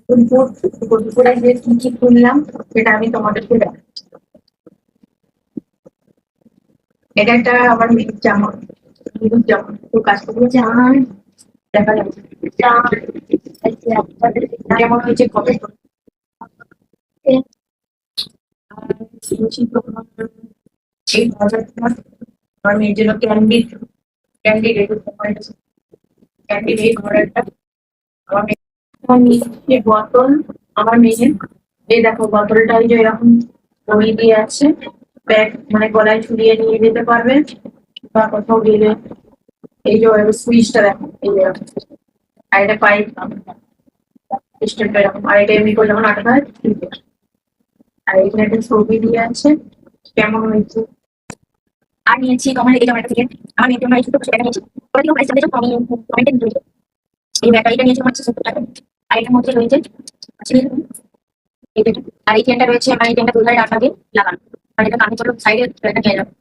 দুপুরে যে কি কি কিনলাম সেটা আমি তোমাদেরকে দেখাচ্ছি। এটা একটা আমার মেয়ের জামা, হলুদ জামা, তো কাজ করবো জামা দেখা যাচ্ছে কেমন হয়েছে কবে এই বাজারটা আমার মেয়ের জন্য ক্যান্ডি রেডি ক্যান্ডি এই ঘরেরটা আমার মেয়ে আমার মিষ্টির বোতল আমার মেয়ের এই দেখো বোতলটা এই যে এরকম দড়ি দিয়ে আছে ব্যাগ মানে গলায় ঝুলিয়ে নিয়ে যেতে পারবে বা কোথাও গেলে এই যে সুইচটা দেখো এই যে এরকম। আর এটা পাইপ স্টেপটা এরকম আর এটা এমনি করে যখন আটকা হয় ঠিক আছে। আর এখানে একটা ছবি দিয়ে আছে কেমন হয়েছে আর নিয়েছি তোমার এই জামাটা থেকে আমার মেয়ের জন্য এই ছোট ব্যাগটা নিয়েছি ওরা কিন্তু প্রাইস জানতে আমি কমেন্টে দিয়েছি এই ব্যাগটা নিয়েছি আমার 70 টাকা আর এটার মধ্যে রয়েছে এই যে আর এই চেনটা রয়েছে আমার এই চেনটা দুধারে রাখা দিয়ে লাগানো আর এটা কানে চলো সাইডে এটা নিয়ে যাবো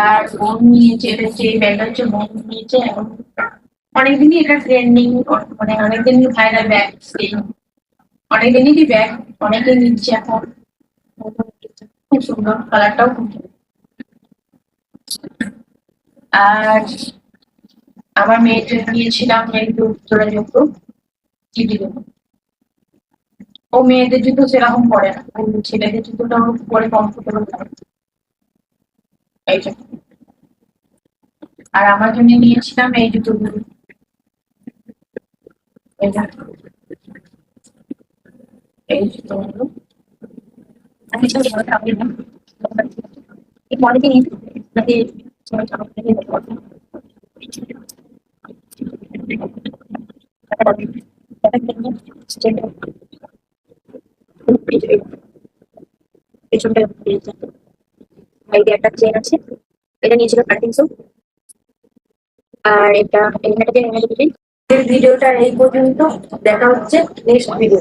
আর বোন নিয়েছে এটা হচ্ছে এই ব্যাগটা হচ্ছে বোন নিয়েছে এখন অনেকদিনই এটা ট্রেন্ডিং মানে অনেকদিনই ভাইরাল ব্যাগ অনেকদিনই ব্যাগ অনেকে নিচ্ছে এখন খুব সুন্দর কালারটাও খুব সুন্দর। আর আমার মেয়ের জন্য নিয়েছিলাম একটু জোড়া জুতো চিঠি দেবো ও মেয়েদের জুতো সেরকম পরে না ও ছেলেদের জুতোটা ও পরে কমফোর্টেবল থাকে এই জন্য আর আমার জন্য নিয়েছিলাম এই জুতোগুলো এই যে এই জুতোগুলো আমি তো ভালো না এই কোয়ালিটি নিয়ে যাতে সবাই চাপ থেকে দেখতে পারে পেছনটা সাইডে একটা চেন আছে এটা নিয়েছিল 350 আর এটা এখানে একটা চেন ভিডিওটা এই পর্যন্ত দেখা হচ্ছে নেক্সট ভিডিও